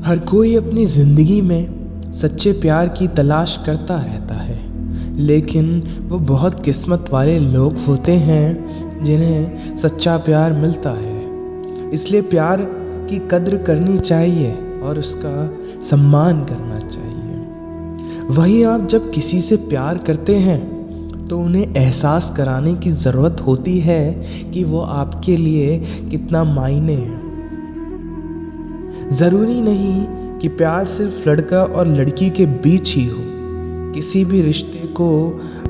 हर कोई अपनी ज़िंदगी में सच्चे प्यार की तलाश करता रहता है, लेकिन वो बहुत किस्मत वाले लोग होते हैं जिन्हें सच्चा प्यार मिलता है। इसलिए प्यार की कद्र करनी चाहिए और उसका सम्मान करना चाहिए। वहीं आप जब किसी से प्यार करते हैं तो उन्हें एहसास कराने की ज़रूरत होती है कि वो आपके लिए कितना मायने है। ज़रूरी नहीं कि प्यार सिर्फ लड़का और लड़की के बीच ही हो। किसी भी रिश्ते को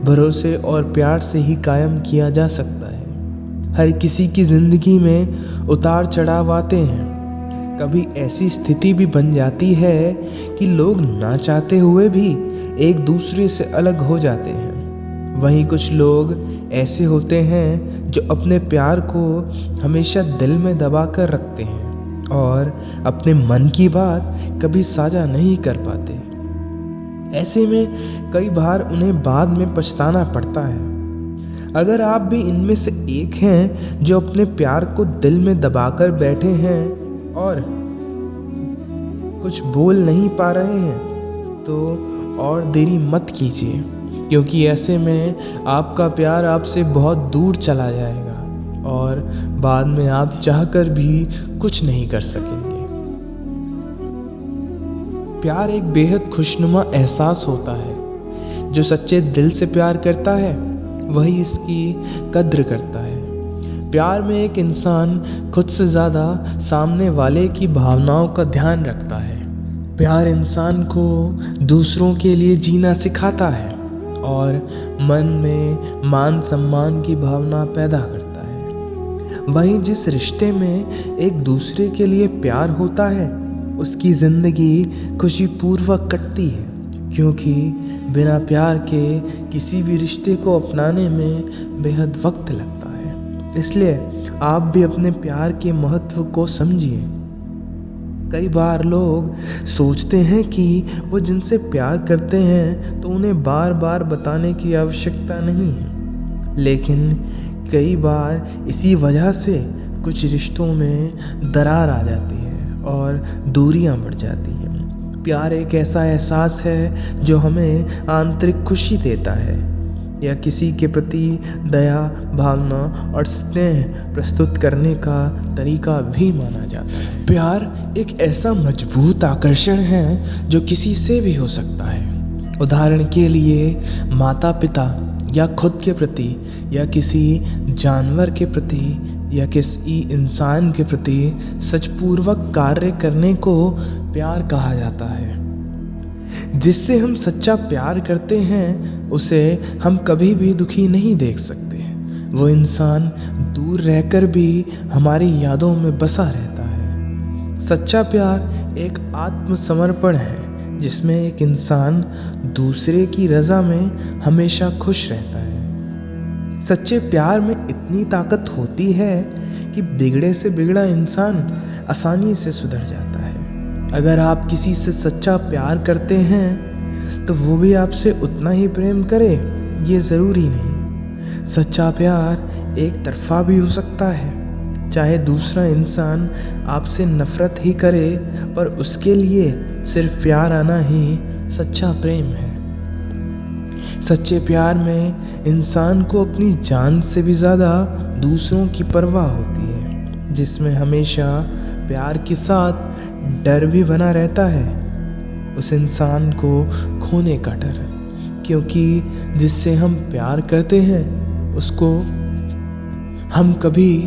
भरोसे और प्यार से ही कायम किया जा सकता है। हर किसी की ज़िंदगी में उतार चढ़ाव आते हैं। कभी ऐसी स्थिति भी बन जाती है कि लोग ना चाहते हुए भी एक दूसरे से अलग हो जाते हैं। वहीं कुछ लोग ऐसे होते हैं जो अपने प्यार को हमेशा दिल में दबा कर रखते हैं और अपने मन की बात कभी साझा नहीं कर पाते। ऐसे में कई बार उन्हें बाद में पछताना पड़ता है। अगर आप भी इनमें से एक हैं जो अपने प्यार को दिल में दबाकर बैठे हैं और कुछ बोल नहीं पा रहे हैं, तो और देरी मत कीजिए, क्योंकि ऐसे में आपका प्यार आपसे बहुत दूर चला जाएगा और बाद में आप चाहकर भी कुछ नहीं कर सकेंगे। प्यार एक बेहद खुशनुमा एहसास होता है। जो सच्चे दिल से प्यार करता है वही इसकी कद्र करता है। प्यार में एक इंसान खुद से ज़्यादा सामने वाले की भावनाओं का ध्यान रखता है। प्यार इंसान को दूसरों के लिए जीना सिखाता है और मन में मान सम्मान की भावना पैदा करता है। वहीं जिस रिश्ते में एक दूसरे के लिए प्यार होता है उसकी ज़िंदगी खुशीपूर्वक कटती है, क्योंकि बिना प्यार के किसी भी रिश्ते को अपनाने में बेहद वक्त लगता है। इसलिए आप भी अपने प्यार के महत्व को समझिए। कई बार लोग सोचते हैं कि वो जिनसे प्यार करते हैं तो उन्हें बार बार बताने की आवश्यकता नहीं है, लेकिन कई बार इसी वजह से कुछ रिश्तों में दरार आ जाती है और दूरियां बढ़ जाती हैं। प्यार एक ऐसा एहसास है जो हमें आंतरिक खुशी देता है या किसी के प्रति दया, भावना और स्नेह प्रस्तुत करने का तरीका भी माना जाता है। प्यार एक ऐसा मजबूत आकर्षण है जो किसी से भी हो सकता है। उदाहरण के लिए माता पिता या खुद के प्रति या किसी जानवर के प्रति या किसी इंसान के प्रति सचपूर्वक कार्य करने को प्यार कहा जाता है। जिससे हम सच्चा प्यार करते हैं उसे हम कभी भी दुखी नहीं देख सकते। वो इंसान दूर रहकर भी हमारी यादों में बसा रहता है। सच्चा प्यार एक आत्मसमर्पण है जिसमें एक इंसान दूसरे की रज़ा में हमेशा खुश रहता है। सच्चे प्यार में इतनी ताकत होती है कि बिगड़े से बिगड़ा इंसान आसानी से सुधर जाता है। अगर आप किसी से सच्चा प्यार करते हैं तो वो भी आपसे उतना ही प्रेम करे, ये ज़रूरी नहीं। सच्चा प्यार एक तरफा भी हो सकता है। चाहे दूसरा इंसान आपसे नफ़रत ही करे, पर उसके लिए सिर्फ प्यार आना ही सच्चा प्रेम है। सच्चे प्यार में इंसान को अपनी जान से भी ज़्यादा दूसरों की परवाह होती है, जिसमें हमेशा प्यार के साथ डर भी बना रहता है। उस इंसान को खोने का डर, क्योंकि जिससे हम प्यार करते हैं उसको हम कभी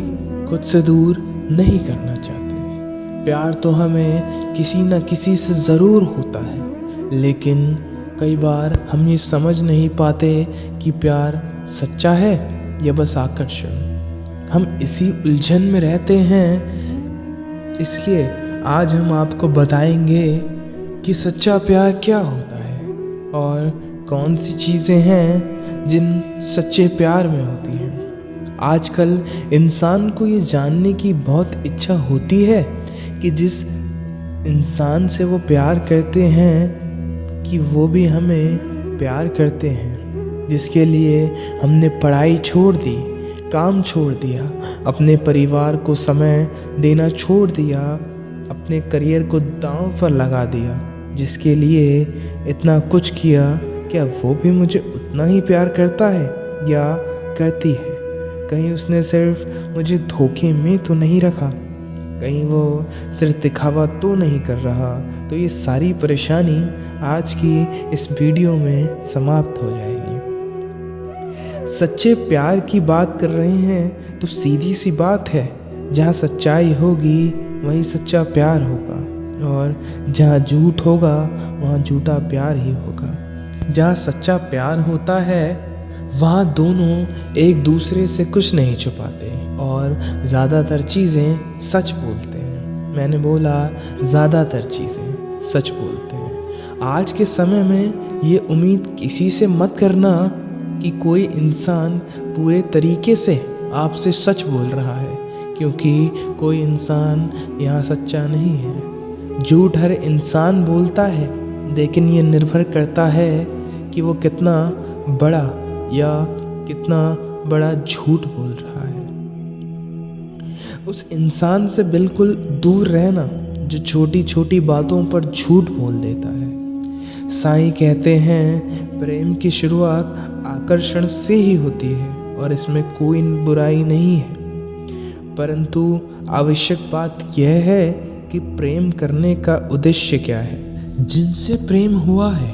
खुद से दूर नहीं करना चाहते। प्यार तो हमें किसी न किसी से ज़रूर होता है, लेकिन कई बार हम ये समझ नहीं पाते कि प्यार सच्चा है या बस आकर्षण। हम इसी उलझन में रहते हैं। इसलिए आज हम आपको बताएंगे कि सच्चा प्यार क्या होता है और कौन सी चीज़ें हैं जिन सच्चे प्यार में होती हैं। आजकल इंसान को ये जानने की बहुत इच्छा होती है कि जिस इंसान से वो प्यार करते हैं कि वो भी हमें प्यार करते हैं, जिसके लिए हमने पढ़ाई छोड़ दी, काम छोड़ दिया, अपने परिवार को समय देना छोड़ दिया अपने करियर को दांव पर लगा दिया, जिसके लिए इतना कुछ किया, क्या वो भी मुझे उतना ही प्यार करता है या करती है? कहीं उसने सिर्फ मुझे धोखे में तो नहीं रखा? कहीं वो सिर्फ दिखावा तो नहीं कर रहा? तो ये सारी परेशानी आज की इस वीडियो में समाप्त हो जाएगी। सच्चे प्यार की बात कर रहे हैं तो सीधी सी बात है, जहाँ सच्चाई होगी वहीं सच्चा प्यार होगा, और जहाँ झूठ होगा वहाँ झूठा प्यार ही होगा। जहाँ सच्चा प्यार होता है वहाँ दोनों एक दूसरे से कुछ नहीं छुपाते और ज़्यादातर चीज़ें सच बोलते हैं। मैंने बोला ज़्यादातर चीज़ें सच बोलते हैं। आज के समय में ये उम्मीद किसी से मत करना कि कोई इंसान पूरे तरीके से आपसे सच बोल रहा है, क्योंकि कोई इंसान यहाँ सच्चा नहीं है। झूठ हर इंसान बोलता है, लेकिन ये निर्भर करता है कि वो कितना बड़ा या कितना बड़ा झूठ बोल रहा है। उस इंसान से बिल्कुल दूर रहना जो छोटी छोटी बातों पर झूठ बोल देता है। साईं कहते हैं प्रेम की शुरुआत आकर्षण से ही होती है और इसमें कोई बुराई नहीं है, परंतु आवश्यक बात यह है कि प्रेम करने का उद्देश्य क्या है। जिनसे प्रेम हुआ है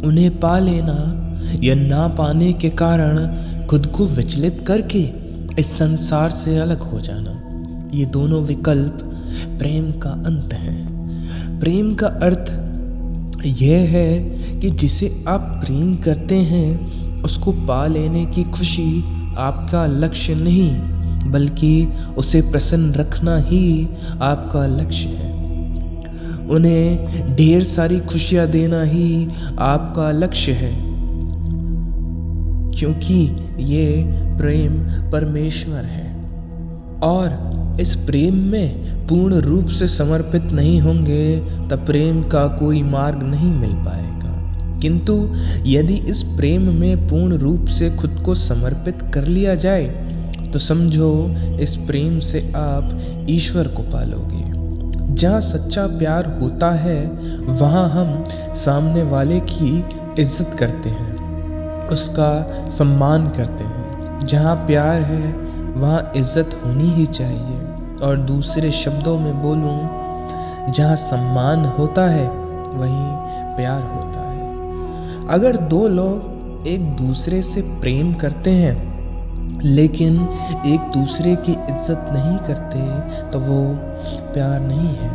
उन्हें पा लेना या ना पाने के कारण खुद को विचलित करके इस संसार से अलग हो जाना, ये दोनों विकल्प प्रेम का अंत है। प्रेम का अर्थ यह है कि जिसे आप प्रेम करते हैं उसको पा लेने की खुशी आपका लक्ष्य नहीं, बल्कि उसे प्रसन्न रखना ही आपका लक्ष्य है। उन्हें ढेर सारी खुशियां देना ही आपका लक्ष्य है, क्योंकि ये प्रेम परमेश्वर है और इस प्रेम में पूर्ण रूप से समर्पित नहीं होंगे तब प्रेम का कोई मार्ग नहीं मिल पाएगा। किंतु यदि इस प्रेम में पूर्ण रूप से खुद को समर्पित कर लिया जाए तो समझो इस प्रेम से आप ईश्वर को पालोगे। जहाँ सच्चा प्यार होता है वहाँ हम सामने वाले की इज्जत करते हैं, उसका सम्मान करते हैं। जहाँ प्यार है वहाँ इज्जत होनी ही चाहिए, और दूसरे शब्दों में बोलूँ, जहाँ सम्मान होता है वहीं प्यार होता है। अगर दो लोग एक दूसरे से प्रेम करते हैं लेकिन एक दूसरे की इज्जत नहीं करते तो वो प्यार नहीं है।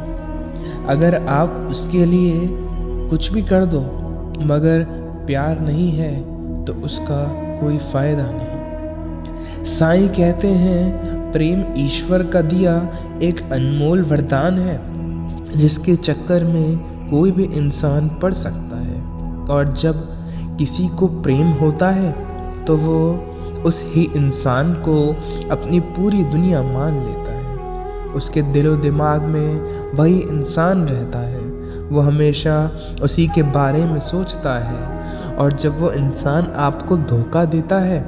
अगर आप उसके लिए कुछ भी कर दो मगर प्यार नहीं है तो उसका कोई फायदा नहीं। साईं कहते हैं प्रेम ईश्वर का दिया एक अनमोल वरदान है, जिसके चक्कर में कोई भी इंसान पड़ सकता है, और जब किसी को प्रेम होता है तो वो उस ही इंसान को अपनी पूरी दुनिया मान लेता है। उसके दिलो दिमाग में वही इंसान रहता है, वो हमेशा उसी के बारे में सोचता है, और जब वो इंसान आपको धोखा देता है,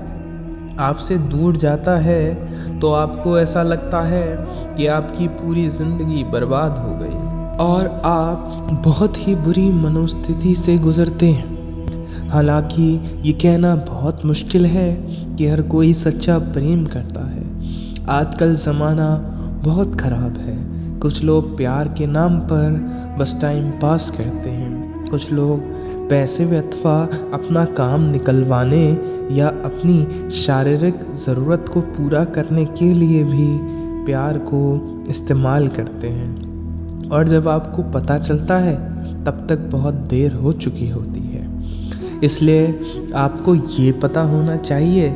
आपसे दूर जाता है, तो आपको ऐसा लगता है कि आपकी पूरी ज़िंदगी बर्बाद हो गई और आप बहुत ही बुरी मनोस्थिति से गुजरते हैं। हालांकि ये कहना बहुत मुश्किल है कि हर कोई सच्चा प्रेम करता है। आजकल ज़माना बहुत ख़राब है। कुछ लोग प्यार के नाम पर बस टाइम पास करते हैं। कुछ लोग पैसे अथवा अपना काम निकलवाने या अपनी शारीरिक ज़रूरत को पूरा करने के लिए भी प्यार को इस्तेमाल करते हैं, और जब आपको पता चलता है तब तक बहुत देर हो चुकी होती है। इसलिए आपको ये पता होना चाहिए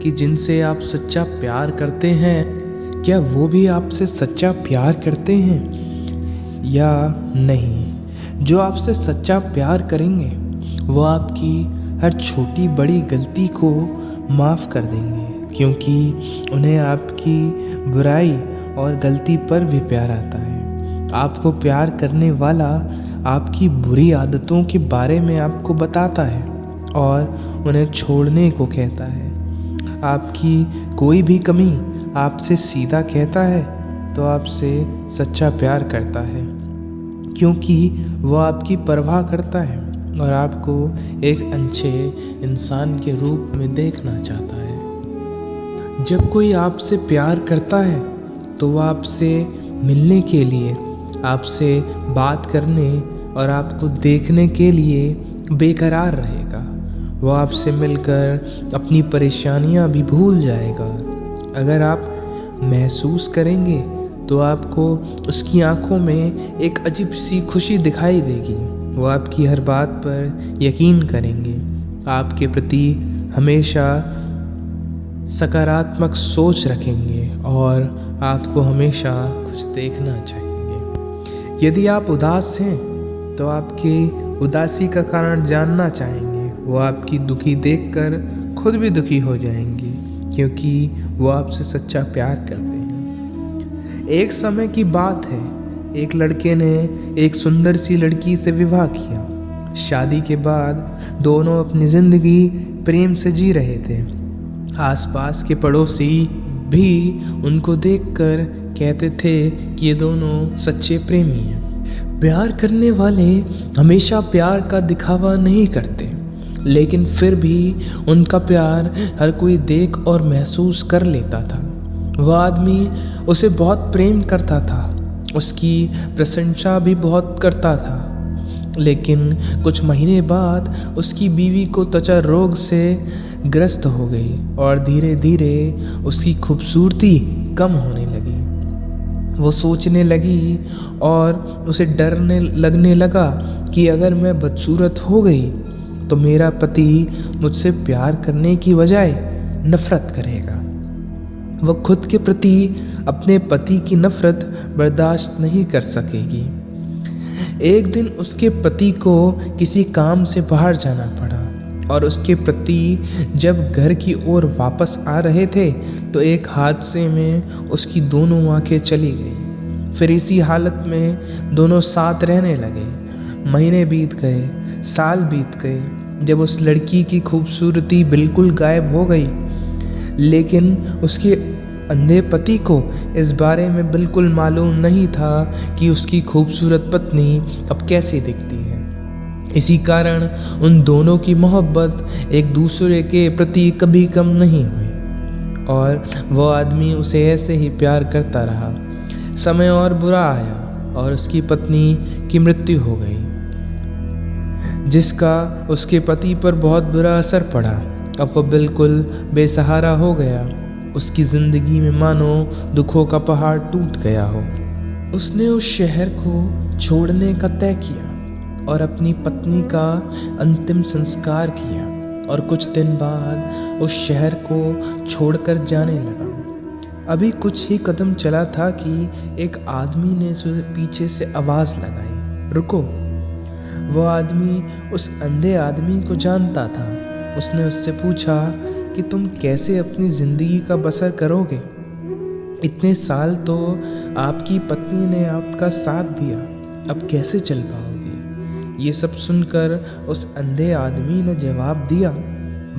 कि जिनसे आप सच्चा प्यार करते हैं क्या वो भी आपसे सच्चा प्यार करते हैं या नहीं। जो आपसे सच्चा प्यार करेंगे वो आपकी हर छोटी बड़ी गलती को माफ़ कर देंगे, क्योंकि उन्हें आपकी बुराई और गलती पर भी प्यार आता है। आपको प्यार करने वाला आपकी बुरी आदतों के बारे में आपको बताता है और उन्हें छोड़ने को कहता है। आपकी कोई भी कमी आपसे सीधा कहता है तो आपसे सच्चा प्यार करता है, क्योंकि वो आपकी परवाह करता है और आपको एक अच्छे इंसान के रूप में देखना चाहता है। जब कोई आपसे प्यार करता है तो वो आपसे मिलने के लिए, आपसे बात करने और आपको देखने के लिए बेकरार रहेगा। वो आपसे मिलकर अपनी परेशानियां भी भूल जाएगा। अगर आप महसूस करेंगे तो आपको उसकी आंखों में एक अजीब सी खुशी दिखाई देगी। वो आपकी हर बात पर यकीन करेंगे, आपके प्रति हमेशा सकारात्मक सोच रखेंगे और आपको हमेशा खुश देखना चाहेंगे। यदि आप उदास हैं तो आपकी उदासी का कारण जानना चाहेंगे। वो आपकी दुखी देखकर खुद भी दुखी हो जाएंगी, क्योंकि वो आपसे सच्चा प्यार करते हैं। एक समय की बात है, एक लड़के ने एक सुंदर सी लड़की से विवाह किया। शादी के बाद दोनों अपनी ज़िंदगी प्रेम से जी रहे थे। आसपास के पड़ोसी भी उनको देखकर कहते थे कि ये दोनों सच्चे प्रेमी हैं। प्यार करने वाले हमेशा प्यार का दिखावा नहीं करते, लेकिन फिर भी उनका प्यार हर कोई देख और महसूस कर लेता था। वह आदमी उसे बहुत प्रेम करता था, उसकी प्रशंसा भी बहुत करता था। लेकिन कुछ महीने बाद उसकी बीवी को त्वचा रोग से ग्रस्त हो गई और धीरे धीरे उसकी खूबसूरती कम होने लगी। वो सोचने लगी और उसे डरने लगने लगा कि अगर मैं बदसूरत हो गई तो मेरा पति मुझसे प्यार करने की बजाय नफरत करेगा। वह खुद के प्रति अपने पति की नफरत बर्दाश्त नहीं कर सकेगी। एक दिन उसके पति को किसी काम से बाहर जाना पड़ा और उसके पति जब घर की ओर वापस आ रहे थे तो एक हादसे में उसकी दोनों आंखें चली गई। फिर इसी हालत में दोनों साथ रहने लगे। महीने बीत गए, साल बीत गए। जब उस लड़की की खूबसूरती बिल्कुल गायब हो गई, लेकिन उसके अंधे पति को इस बारे में बिल्कुल मालूम नहीं था कि उसकी खूबसूरत पत्नी अब कैसी दिखती है। इसी कारण उन दोनों की मोहब्बत एक दूसरे के प्रति कभी कम नहीं हुई और वह आदमी उसे ऐसे ही प्यार करता रहा। समय और बुरा आया और उसकी पत्नी की मृत्यु हो गई, जिसका उसके पति पर बहुत बुरा असर पड़ा। अब वह बिल्कुल बेसहारा हो गया। उसकी ज़िंदगी में मानो दुखों का पहाड़ टूट गया हो। उसने उस शहर को छोड़ने का तय किया और अपनी पत्नी का अंतिम संस्कार किया और कुछ दिन बाद उस शहर को छोड़कर जाने लगा। अभी कुछ ही कदम चला था कि एक आदमी ने उसे पीछे से आवाज़ लगाई, रुको। वह आदमी उस अंधे आदमी को जानता था। उसने उससे पूछा कि तुम कैसे अपनी ज़िंदगी का बसर करोगे? इतने साल तो आपकी पत्नी ने आपका साथ दिया, अब कैसे चल पाओगे? ये सब सुनकर उस अंधे आदमी ने जवाब दिया,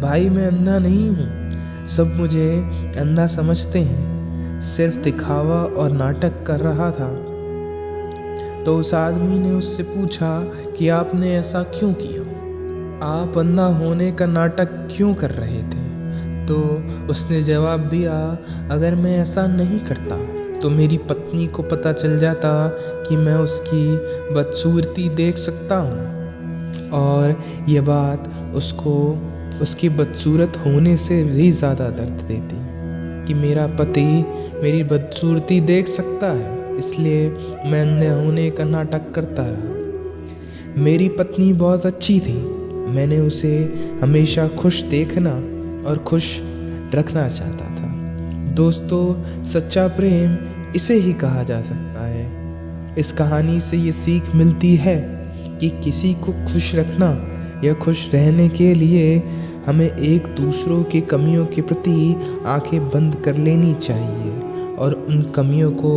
भाई मैं अंधा नहीं हूँ, सब मुझे अंधा समझते हैं, सिर्फ दिखावा और नाटक कर रहा था। तो उस आदमी ने उससे पूछा कि आपने ऐसा क्यों किया? आप अंधा होने का नाटक क्यों कर रहे थे? तो उसने जवाब दिया, अगर मैं ऐसा नहीं करता तो मेरी पत्नी को पता चल जाता कि मैं उसकी बदसूरती देख सकता हूँ और ये बात उसको उसकी बदसूरत होने से भी ज़्यादा दर्द देती कि मेरा पति मेरी बदसूरती देख सकता है, इसलिए मैं अंधे होने का नाटक करता रहा। मेरी पत्नी बहुत अच्छी थी, मैंने उसे हमेशा खुश देखना और खुश रखना चाहता था। दोस्तों, सच्चा प्रेम इसे ही कहा जा सकता है। इस कहानी से ये सीख मिलती है कि किसी को खुश रखना या खुश रहने के लिए हमें एक दूसरों की कमियों के प्रति आंखें बंद कर लेनी चाहिए और उन कमियों को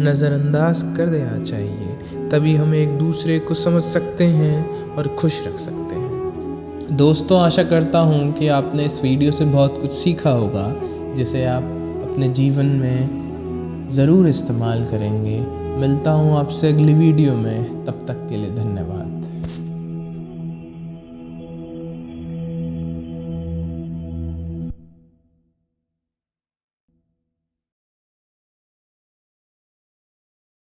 नज़रअंदाज कर देना चाहिए। तभी हम एक दूसरे को समझ सकते हैं और खुश रख सकते हैं। दोस्तों, आशा करता हूँ कि आपने इस वीडियो से बहुत कुछ सीखा होगा, जिसे आप अपने जीवन में ज़रूर इस्तेमाल करेंगे। मिलता हूँ आपसे अगली वीडियो में, तब तक के लिए